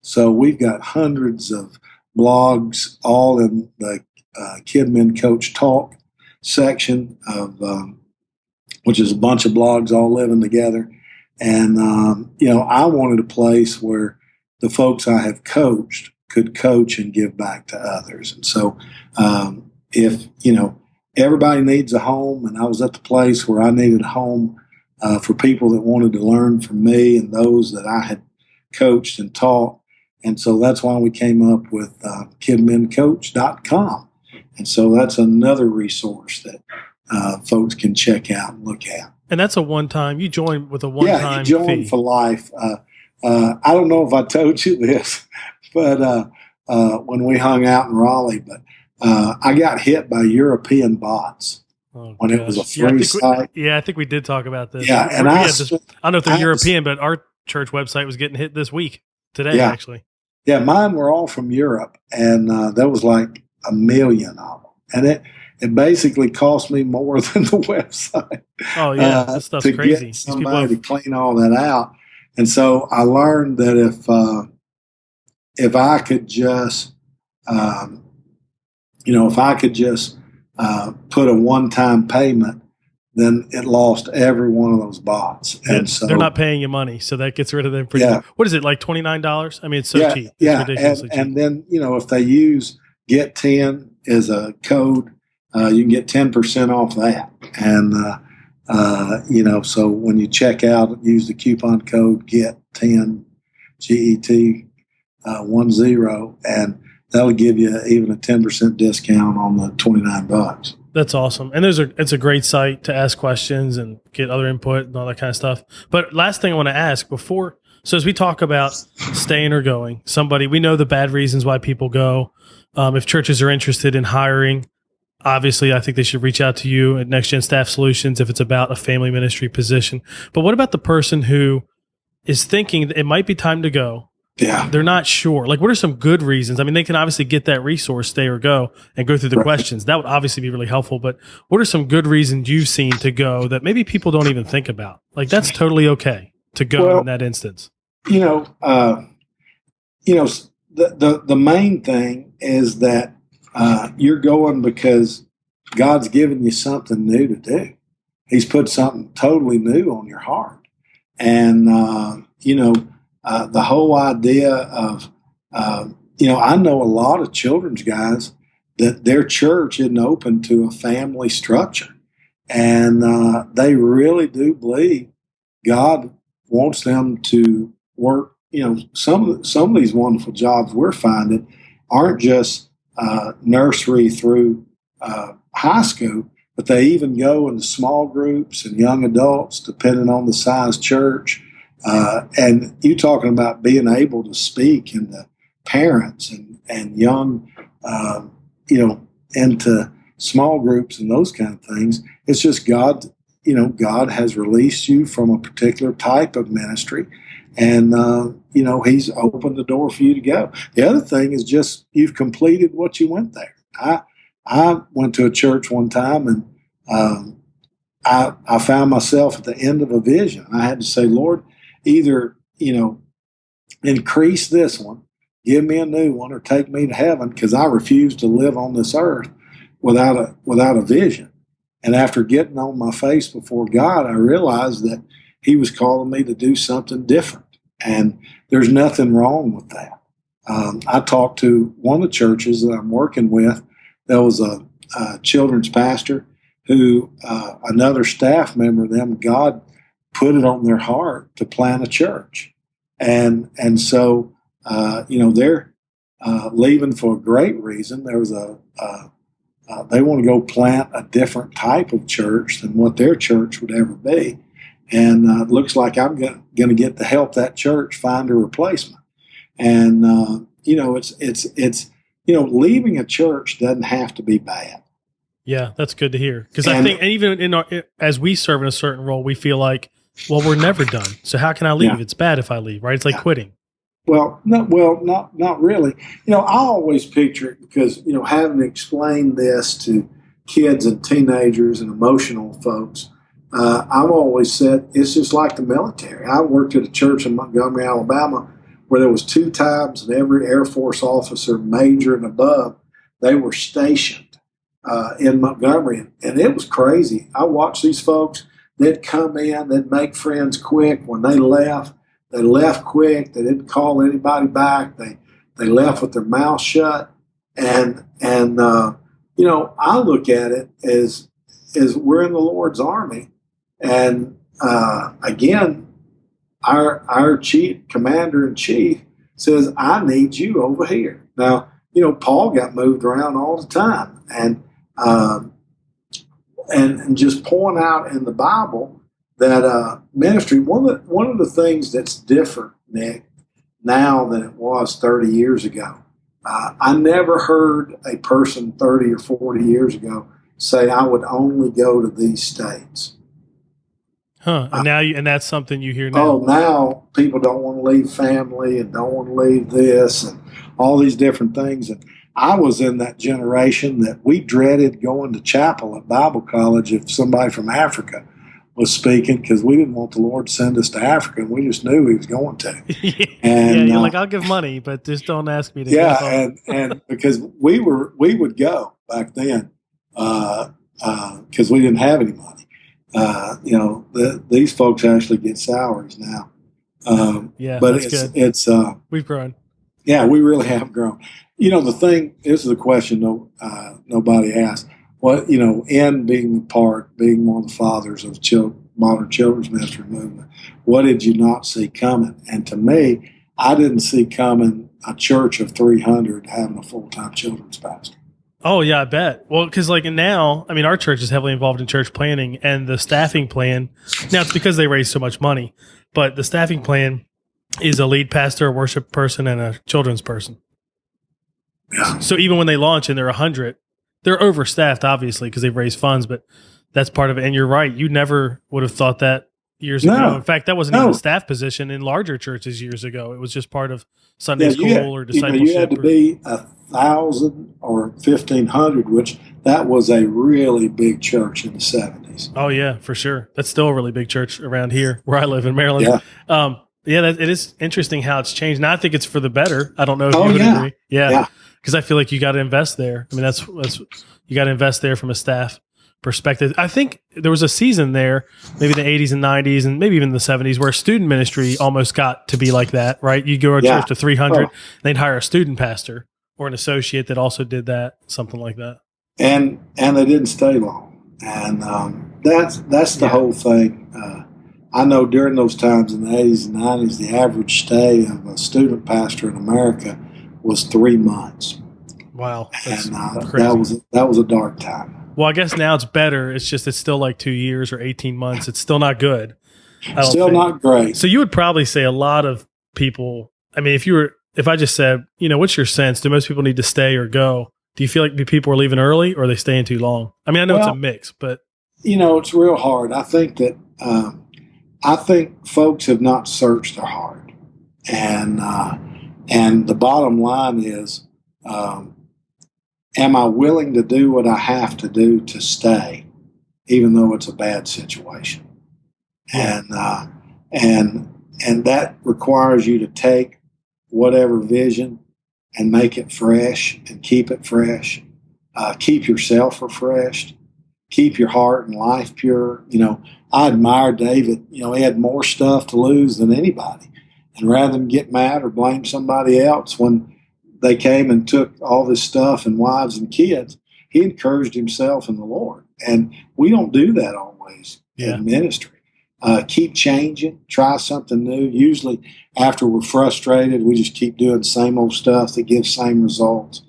So we've got hundreds of blogs all in the Kid Men Coach Talk section of which is a bunch of blogs all living together. And, I wanted a place where the folks I have coached could coach and give back to others. And so if, everybody needs a home, and I was at the place where I needed a home for people that wanted to learn from me and those that I had coached and taught. And so that's why we came up with kidmencoach.com. And so that's another resource that folks can check out and look at. And that's a one-time, you join with a one-time fee. Yeah, you join for life. I don't know if I told you this, but when we hung out in Raleigh, but I got hit by European bots when it was a free site. I think we did talk about this. Yeah, and I don't know if they're European, but our church website was getting hit this week, today, actually. Yeah, mine were all from Europe, and there was like 1 million of them. And it basically cost me more than the website. Oh, yeah, this stuff's to crazy. Get somebody to clean all that out. And so I learned that if I could just, put a one-time payment, then it lost every one of those bots. And so they're not paying you money, so that gets rid of them pretty quick. What is it, like $29? I mean, it's so cheap. It's ridiculously cheap. And then, if they use Get 10 as a code, you can get 10% off that. And, so when you check out, use the coupon code GET10, GET 10, and that'll give you even a 10% discount on the $29. That's awesome. And it's a great site to ask questions and get other input and all that kind of stuff. But last thing I want to ask so as we talk about staying or going, we know the bad reasons why people go. If churches are interested in hiring, obviously I think they should reach out to you at Next Gen Staff Solutions if it's about a family ministry position. But what about the person who is thinking that it might be time to go? Yeah. They're not sure. Like, what are some good reasons? I mean, they can obviously get that resource, Stay or Go, and go through the questions. That would obviously be really helpful. But what are some good reasons you've seen to go that maybe people don't even think about? Like, that's totally okay to go in that instance. The main thing is that you're going because God's given you something new to do. He's put something totally new on your heart. And, the whole idea of, I know a lot of children's guys that their church isn't open to a family structure. And they really do believe God wants them to work. Some of these wonderful jobs we're finding aren't just nursery through high school, but they even go into small groups and young adults, depending on the size church. And you talking about being able to speak into parents and young, into small groups and those kind of things. It's just God has released you from a particular type of ministry, and, He's opened the door for you to go. The other thing is just you've completed what you went there. I went to a church one time, and I found myself at the end of a vision. I had to say, Lord, either, increase this one, give me a new one, or take me to heaven, because I refuse to live on this earth without a vision. And after getting on my face before God, I realized that He was calling me to do something different. And there's nothing wrong with that. I talked to one of the churches that I'm working with. There was a children's pastor who, another staff member of them, God put it on their heart to plant a church. And so, they're leaving for a great reason. There was they want to go plant a different type of church than what their church would ever be. And it looks like I'm going to get to help that church find a replacement. And, it's leaving a church doesn't have to be bad. Yeah, that's good to hear. Because I think, and even as we serve in a certain role, we feel like, well, we're never done. So how can I leave? Yeah. It's bad if I leave, right? It's like quitting. Well, not really. I always picture it because, having explained this to kids and teenagers and emotional folks, I've always said it's just like the military. I worked at a church in Montgomery, Alabama, where there was 2 times in every Air Force officer, major and above, they were stationed in Montgomery. And it was crazy. I watched these folks. They'd come in, they'd make friends quick. When they left quick. They didn't call anybody back. They left with their mouth shut. And I look at it as we're in the Lord's army. And again, our chief commander in chief says, I need you over here. Now, Paul got moved around all the time, and just point out in the Bible that ministry, one of the things that's different, Nick, now than it was 30 years ago. I never heard a person 30 or 40 years ago say, I would only go to these states. Huh. And and that's something you hear now. Oh, now people don't want to leave family and don't want to leave this and all these different things. And I was in that generation that we dreaded going to chapel at Bible college if somebody from Africa was speaking, because we didn't want the Lord to send us to Africa, and we just knew He was going to. And you're like, I'll give money, but just don't ask me to. Yeah, and because we would go back then, because we didn't have any money. These folks actually get salaries now. But it's we've grown. Yeah, we really have grown. The thing, this is a question nobody asked. What, in being one of the fathers of modern children's ministry movement, what did you not see coming? And to me, I didn't see coming a church of 300 having a full-time children's pastor. Oh, yeah, I bet. Well, because now, our church is heavily involved in church planning, and the staffing plan, now it's because they raise so much money, but the staffing plan is a lead pastor, a worship person, and a children's person. Yeah. So even when they launch and they're 100, they're overstaffed, obviously, because they've raised funds, but that's part of it. And you're right. You never would have thought that years ago. In fact, that wasn't even a staff position in larger churches years ago. It was just part of Sunday school or discipleship. You had to be 1,000 or 1,500, which that was a really big church in the 70s. Oh, yeah, for sure. That's still a really big church around here where I live in Maryland. Yeah. It is interesting how it's changed. Now I think it's for the better. I don't know if you would agree. Yeah. Because I feel like you got to invest there. That's you got to invest there from a staff perspective. I think there was a season there, maybe the 80s and 90s and maybe even the 70s, where student ministry almost got to be like that, right? You go to church to 300, they'd hire a student pastor or an associate that also did that, something like that. And they didn't stay long. And that's the whole thing. I know during those times in the 80s and 90s, the average stay of a student pastor in America was 3 months. Wow. That's crazy. That was a dark time. Well, I guess now it's better. It's still like 2 years or 18 months. It's still not good. Not great. So you would probably say a lot of people, if I just said, what's your sense? Do most people need to stay or go? Do you feel like people are leaving early or are they staying too long? I know it's a mix, but. It's real hard. I think that, I think folks have not searched their heart. And the bottom line is, am I willing to do what I have to do to stay, even though it's a bad situation? And And that requires you to take whatever vision and make it fresh and keep it fresh. Keep yourself refreshed. Keep your heart and life pure. I admire David. He had more stuff to lose than anybody. And rather than get mad or blame somebody else when they came and took all this stuff and wives and kids, he encouraged himself in the Lord. And we don't do that always in ministry. Keep changing, try something new. Usually after we're frustrated, we just keep doing the same old stuff that gives same results.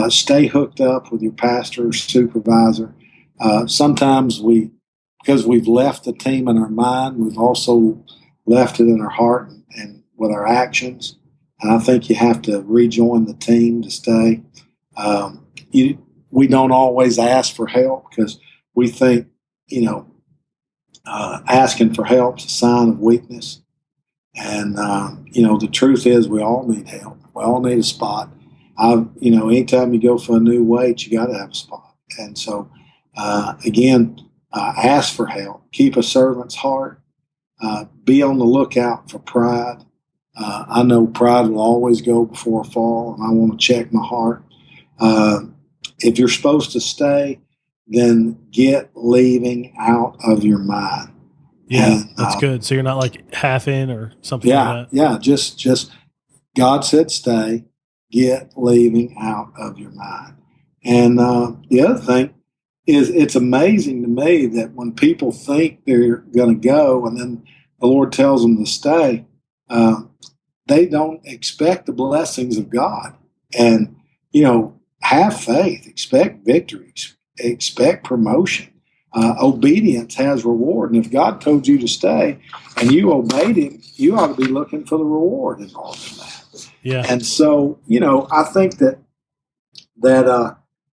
Stay hooked up with your pastor or supervisor. Sometimes because we've left the team in our mind, we've also left it in our heart and with our actions. And I think you have to rejoin the team to stay. We don't always ask for help because we think, asking for help is a sign of weakness. And, the truth is we all need help. We all need a spot. Anytime you go for a new weight, you got to have a spot. And so, ask for help. Keep a servant's heart. Be on the lookout for pride. I know pride will always go before a fall, and I want to check my heart. If you're supposed to stay, then get leaving out of your mind. Yeah, that's good. So you're not like half in or something like that. Yeah, just God said stay, get leaving out of your mind. And the other thing is it's amazing to me that when people think they're going to go and then the Lord tells them to stay, they don't expect the blessings of God. And, have faith, expect victory, expect promotion. Obedience has reward. And if God told you to stay and you obeyed him, you ought to be looking for the reward involved in that. Yeah. And so, I think that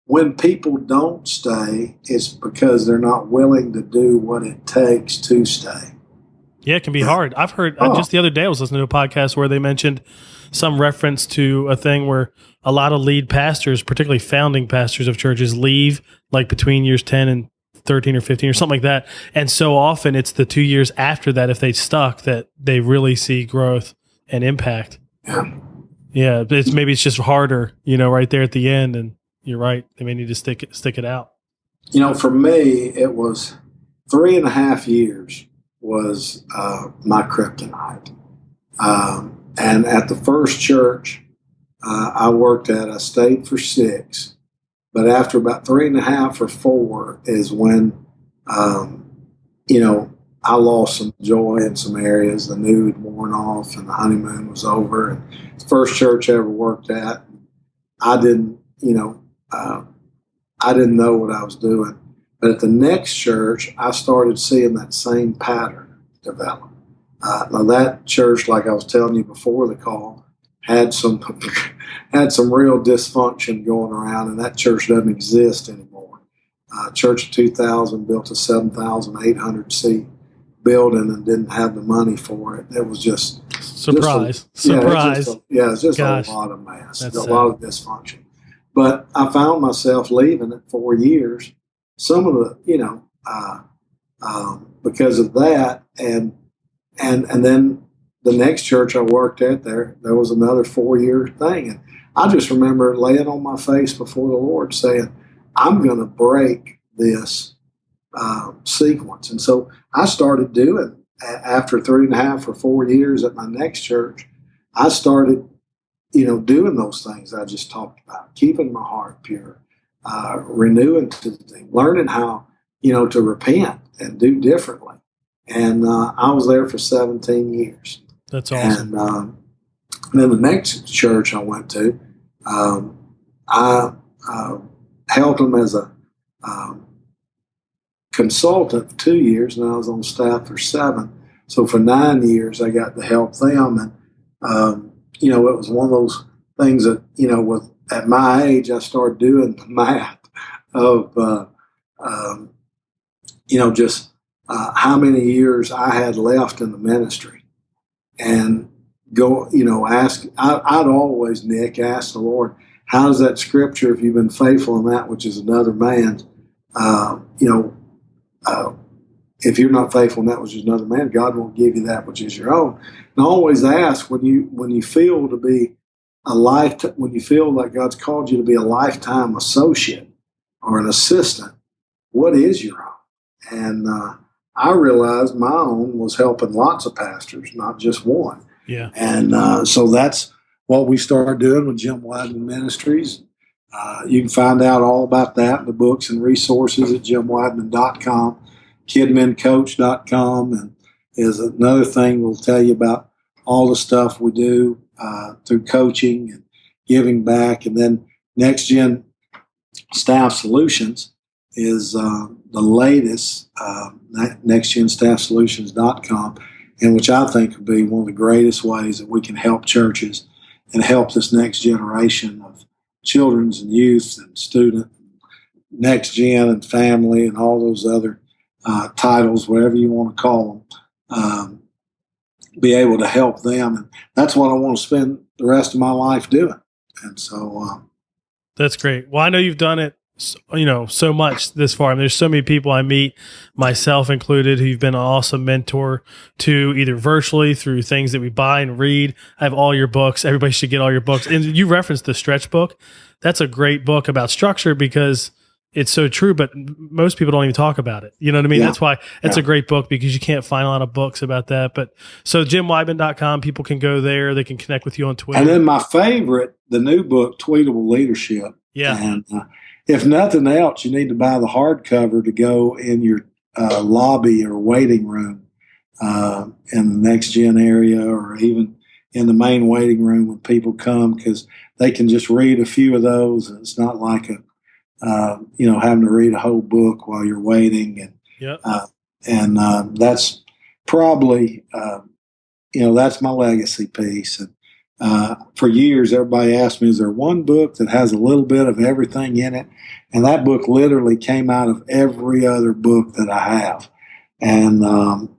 when people don't stay, it's because they're not willing to do what it takes to stay. Yeah, it can be hard. I've heard just the other day I was listening to a podcast where they mentioned some reference to a thing where a lot of lead pastors, particularly founding pastors of churches, leave like between years 10 and 13 or 15 or something like that. And so often it's the 2 years after that, if they stuck, that they really see growth and impact. Yeah. Maybe it's just harder, right there at the end. And you're right. They may need to stick it out. For me, it was 3.5 years was my kryptonite. And at the first church I worked at, I stayed for 6. But after about 3.5 or 4 is when, I lost some joy in some areas. The new had worn off and the honeymoon was over. And the first church I ever worked at, I didn't know what I was doing. But at the next church, I started seeing that same pattern develop. Now that church, like I was telling you before the call, had some real dysfunction going around, and that church doesn't exist anymore. Church of 2000 built a 7,800 seat building and didn't have the money for it. It was just surprise. It's just a lot of mess, lot of dysfunction. But I found myself leaving at 4 years. Some of the, because of that, and then the next church I worked at, there was another 4-year thing, and I just remember laying on my face before the Lord, saying, "I'm going to break this sequence." And so I started doing after 3.5 or 4 years at my next church. I started, doing those things I just talked about, keeping my heart pure. Renewing to the thing, learning how, to repent and do differently. And I was there for 17 years. That's awesome. And then the next church I went to, I helped them as a consultant for 2 years, and I was on staff for 7. So for 9 years, I got to help them. And, it was one of those things that, at my age, I started doing the math of, just how many years I had left in the ministry, and go, ask. I'd always, Nick, ask the Lord, how does that scripture, if you've if you're not faithful in that which is another man, God won't give you that which is your own. And I always ask, when you feel to be when you feel like God's called you to be a lifetime associate or an assistant, what is your own? And I realized my own was helping lots of pastors, not just one. Yeah. And so that's what we started doing with Jim Wideman Ministries. You can find out all about that in the books and resources at jimwideman.com, kidmencoach.com, and is another thing we'll tell you about all the stuff we do through coaching and giving back. And then Next Gen Staff Solutions is the latest, nextgenstaffsolutions.com, and which I think would be one of the greatest ways that we can help churches and help this next generation of children's and youth and student, next gen and family and all those other titles, whatever you want to call them, be able to help them. And that's what I want to spend the rest of my life doing. And so that's great. Well, I know you've done it, so much this far. I mean, there's so many people I meet, myself included, who've been an awesome mentor to either virtually through things that we buy and read. I have all your books. Everybody should get all your books. And you referenced the Stretch book. That's a great book about structure because it's so true, but most people don't even talk about it. You know what I mean? Yeah. That's why it's a great book, because you can't find a lot of books about that. But so jimwideman.com, people can go there. They can connect with you on Twitter. And then my favorite, the new book, Tweetable Leadership. Yeah. And if nothing else, you need to buy the hardcover to go in your lobby or waiting room in the Next Gen area, or even in the main waiting room when people come, because they can just read a few of those. And it's not like having to read a whole book while you're waiting. And that's probably, that's my legacy piece. And for years, everybody asked me, is there one book that has a little bit of everything in it? And that book literally came out of every other book that I have. And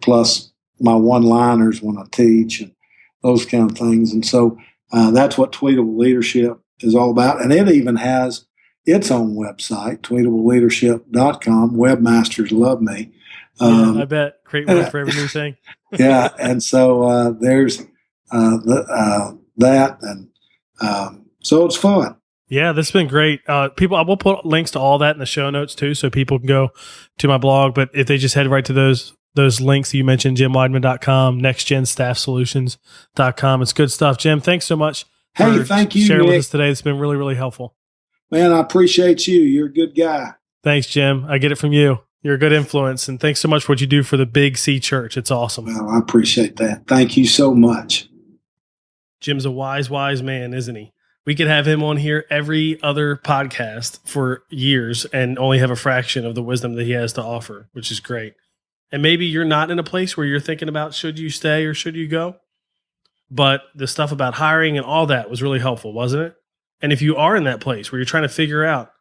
plus my one-liners when I teach and those kind of things. And so that's what Tweetable Leadership is all about. And it even has its own website, tweetableleadership.com. Webmasters love me. I bet. Great word for every new thing. Yeah. And so there's that. And so it's fun. Yeah, this has been great. I will put links to all that in the show notes too, so people can go to my blog. But if they just head right to those links that you mentioned, jimwideman.com, nextgenstaffsolutions.com. It's good stuff. Jim, thanks so much for thank you, sharing Nick. with us today. It's been really, really helpful. Man, I appreciate you. You're a good guy. Thanks, Jim. I get it from you. You're a good influence. And thanks so much for what you do for the Big C Church. It's awesome. Well, I appreciate that. Thank you so much. Jim's a wise, wise man, isn't he? We could have him on here every other podcast for years and only have a fraction of the wisdom that he has to offer, which is great. And maybe you're not in a place where you're thinking about should you stay or should you go? But the stuff about hiring and all that was really helpful, wasn't it? And if you are in that place where you're trying to figure out,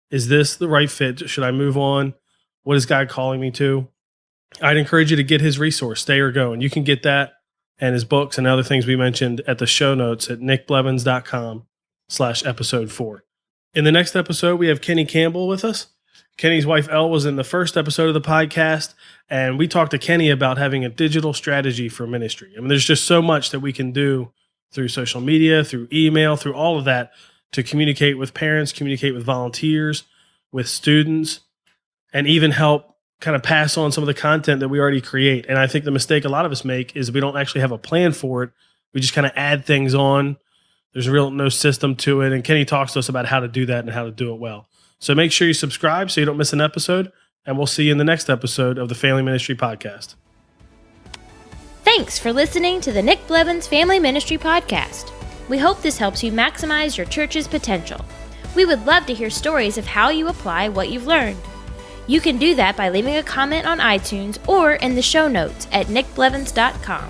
is this the right fit? Should I move on? What is God calling me to? I'd encourage you to get his resource, Stay or Go. And you can get that and his books and other things we mentioned at the show notes at nickblevins.com/episode 4. In the next episode, we have Kenny Campbell with us. Kenny's wife, Elle, was in the first episode of the podcast, and we talked to Kenny about having a digital strategy for ministry. I mean, there's just so much that we can do through social media, through email, through all of that to communicate with parents, communicate with volunteers, with students, and even help kind of pass on some of the content that we already create. And I think the mistake a lot of us make is we don't actually have a plan for it. We just kind of add things on. There's no system to it. And Kenny talks to us about how to do that and how to do it well. So make sure you subscribe so you don't miss an episode. And we'll see you in the next episode of the Family Ministry Podcast. Thanks for listening to the Nick Blevins Family Ministry Podcast. We hope this helps you maximize your church's potential. We would love to hear stories of how you apply what you've learned. You can do that by leaving a comment on iTunes or in the show notes at nickblevins.com.